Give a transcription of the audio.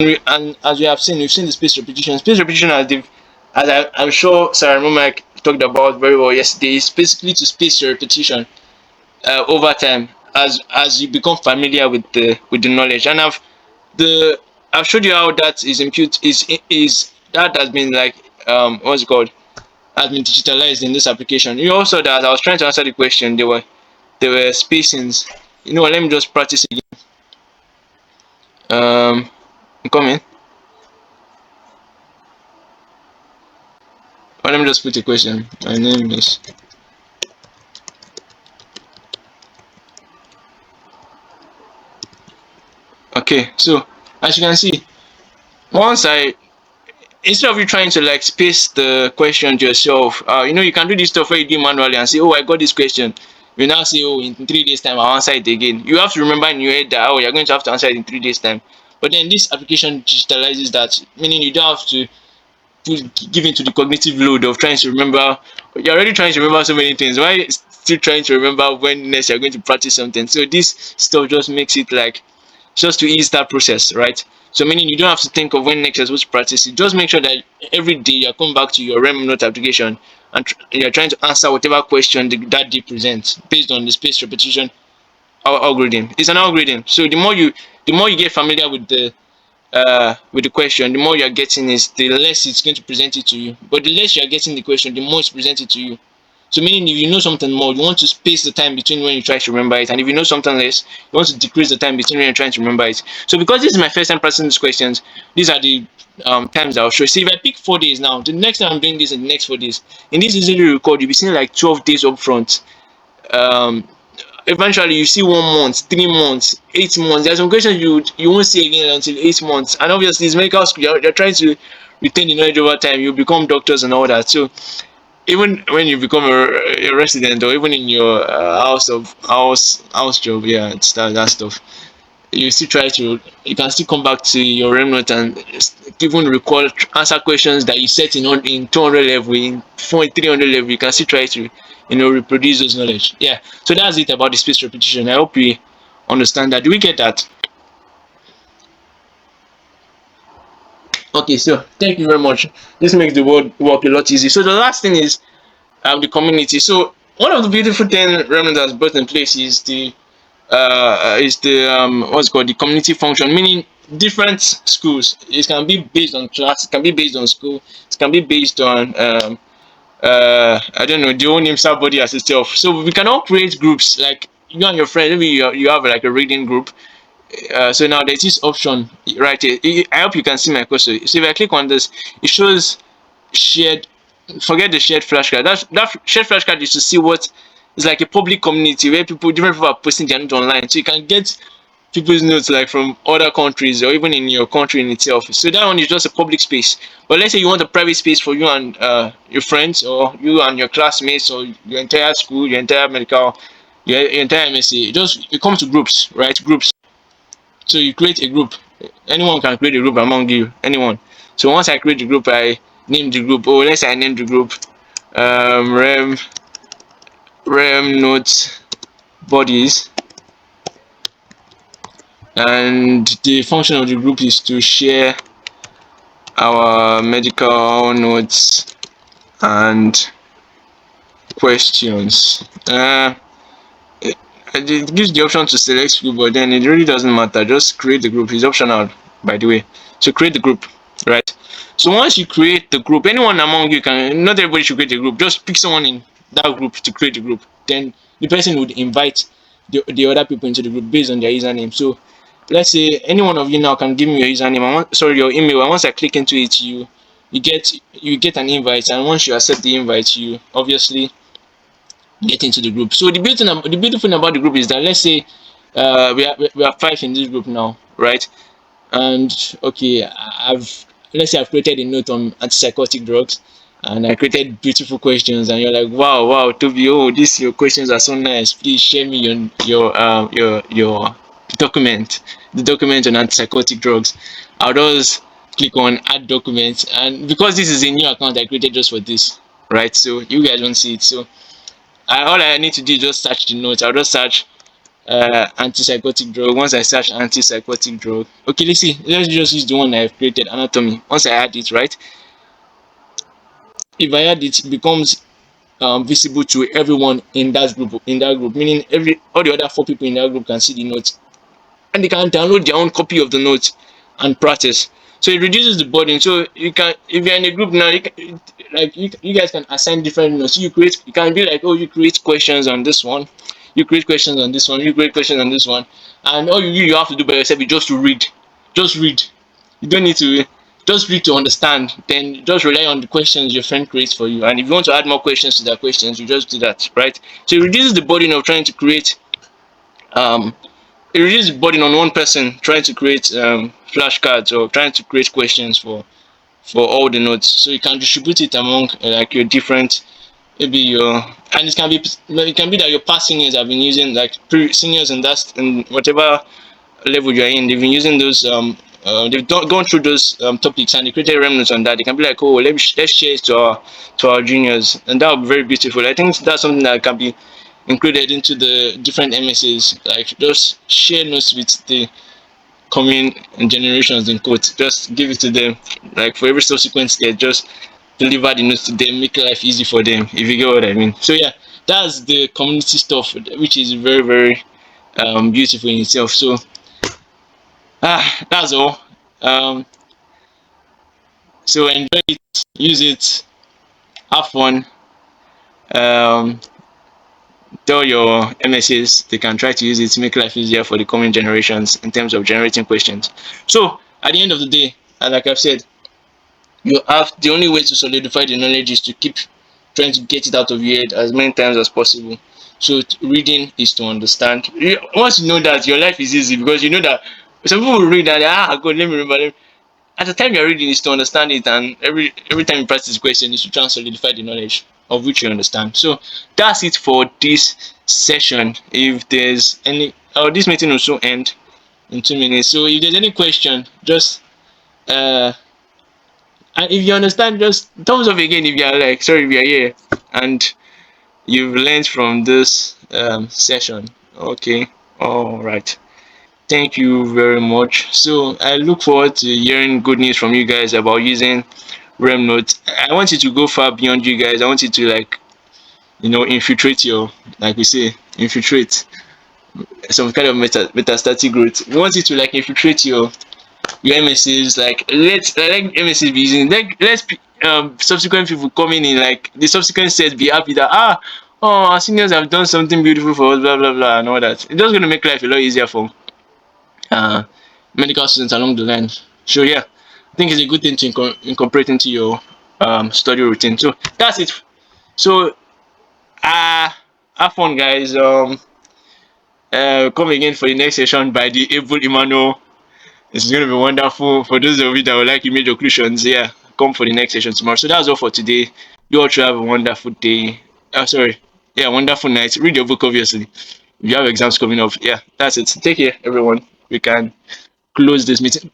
And as we have seen, we've seen the space repetition. Space repetition, I'm sure Sarah Momak talked about very well yesterday, is basically to space your repetition over time as you become familiar with the knowledge. And the I've showed you how that is that has been like what's it called, has been digitalized in this application. You also that I was trying to answer the question, there were spacings. You know what, let me just practice again. I'm coming. Well, let me just put a question. My name is okay. So as you can see, once I instead of you trying to like space the question to yourself, you can do this stuff where you do manually and say, oh, I got this question. You now say, oh, in 3 days time I'll answer it again. You have to remember in your head that, oh, you're going to have to answer it in 3 days time. But then this application digitalizes that, meaning you don't have to give into the cognitive load of trying to remember. You're already trying to remember so many things. Why still trying to remember when next you're going to practice something? So this stuff just makes it like just to ease that process, right? So meaning you don't have to think of when next you're supposed to practice it. Just make sure that every day you're coming back to your RemNote application and you're trying to answer whatever question that day presents based on the space repetition algorithm. It's an algorithm. So the more you get familiar with the question, the more you're getting is the less it's going to present it to you. But the less you're getting the question, the more it's presented to you. So meaning if you know something more, you want to space the time between when you try to remember it. And if you know something less, you want to decrease the time between when you're trying to remember it. So because this is my first time practicing these questions, these are the times I'll show. See, if I pick 4 days now, the next time I'm doing this in the next 4 days, in this easily record, you'll be seeing like 12 days up front. Um, Eventually you see 1 month, 3 months, 8 months. There's some questions you won't see again until 8 months. And obviously it's medical school, you're trying to retain the knowledge over time. You become doctors and all that. So even when you become a resident, or even in your house job, yeah, it's that stuff. You can still come back to your RemNote and even recall, answer questions that you set in 200 level, in 300 level. You can still try to reproduce those knowledge. Yeah, so that's it about the space repetition. I hope we understand that. Do we get that? Okay, so thank you very much. This makes the work a lot easier. So the last thing is the community. So one of the beautiful things RemNote has brought in place is the what's it called, the community function, meaning different schools. It can be based on class, it can be based on school, it can be based on I don't know, the whole name body as itself. So we can all create groups, like you and your friend. Maybe you have like a reading group. So now there's this option right here. I hope you can see my cursor. So if I click on this, it shows shared. Forget the shared flashcard. That shared flashcard is to see what is like a public community where different people are posting their notes online. So you can get people's notes like from other countries or even in your country in itself. So that one is just a public space. But let's say you want a private space for you and your friends, or you and your classmates, or your entire school, your entire medical, your entire MSc. It comes to groups, right? Groups. So you create a group. Anyone can create a group among you. Anyone. So once I create the group, I name the group. Oh, let's say I name the group Rem Note Bodies, and the function of the group is to share our medical notes and questions. It gives the option to select school, but then it really doesn't matter. Just create the group. It's optional, by the way. So create the group, right? So once you create the group, anyone among you can. Not everybody should create a group. Just pick someone in that group to create the group. Then the person would invite the other people into the group based on their username. So let's say any one of you now can give me your username. Your email. And once I click into it, you get an invite. And once you accept the invite, you obviously get into the group. So the beautiful thing about the group is that, let's say we are 5 in this group now, right? And okay, let's say I've created a note on antipsychotic drugs, and I created beautiful questions, and you're like, wow, Toby, oh, these your questions are so nice. Please share me your document, the document on antipsychotic drugs. I'll just click on add documents, and because this is a new account I created just for this, right? So you guys won't see it. So all I need to do is just search the notes. I'll just search antipsychotic drug. Once I search antipsychotic drug, okay, let's see, let's just use the one I've created, anatomy. Once I add it, right, if I add it, it becomes visible to everyone in that group, meaning every all the other four people in that group can see the notes, and they can download their own copy of the notes and practice. So it reduces the burden. So you can, if you're in a group now, you guys can assign different notes. You create, you can be like, oh, you create questions on this one, you create questions on this one, you create questions on this one, and all you have to do by yourself is just to read, just read. You don't need to just read to understand. Then just rely on the questions your friend creates for you. And if you want to add more questions to their questions, you just do that, right? So it reduces the burden of trying to create um it reduces the burden on one person trying to create flashcards or trying to create questions for all the notes. So you can distribute it among like your different, maybe your, and it can be that your past seniors have been using, like seniors in that, in whatever level you're in, they've been using those they've gone through those topics, and they created remnants on that. They can be like, oh, let's share it to our juniors, and that would be very beautiful. I think that's something that can be included into the different MSAs, like just share notes with the coming generations, in quotes. Just give it to them, like for every subsequent stage, just deliver the notes to them, make life easy for them, if you get what I mean. So yeah, that's the community stuff, which is very, very beautiful in itself. So that's all. um so enjoy it, use it, have fun. um tell your MSAs they can try to use it to make life easier for the coming generations in terms of generating questions. So at the end of the day, and like I've said, you have, the only way to solidify the knowledge is to keep trying to get it out of your head as many times as possible. So reading is to understand. Once you know that, your life is easy, because you know that some people will read and God, let me remember, at the time you're reading is to understand it, and every time you practice the question is to try and solidify the knowledge of which you understand. So that's it for this session. If there's any, this meeting will soon end in 2 minutes. So if there's any question, just uh and if you understand, just thumbs up again if you are like, sorry, if you are here and you've learned from this session. Okay, all right. Thank you very much. So I look forward to hearing good news from you guys about using RemNote. I want you to go far beyond you guys. I want you to, like, infiltrate your, like we say, infiltrate some kind of metastatic growth. We want you to, like, infiltrate your MSCs. Like, let MSCs be using, like, let's subsequent people coming in, like the subsequent sets, be happy that oh, our seniors have done something beautiful for us, blah blah blah, and all that. It's just gonna make life a lot easier for uh, medical students along the line. So yeah, I think it's a good thing to incorporate into your study routine. So that's it. So have fun, guys. Come again for the next session by the able Emmanuel. It's going to be wonderful. For those of you that would like image occlusions, yeah, come for the next session tomorrow. So that's all for today. You all should have a wonderful day. Sorry. Yeah, wonderful night. Read your book, obviously. If you have exams coming up. Yeah, that's it. Take care, everyone. We can close this meeting.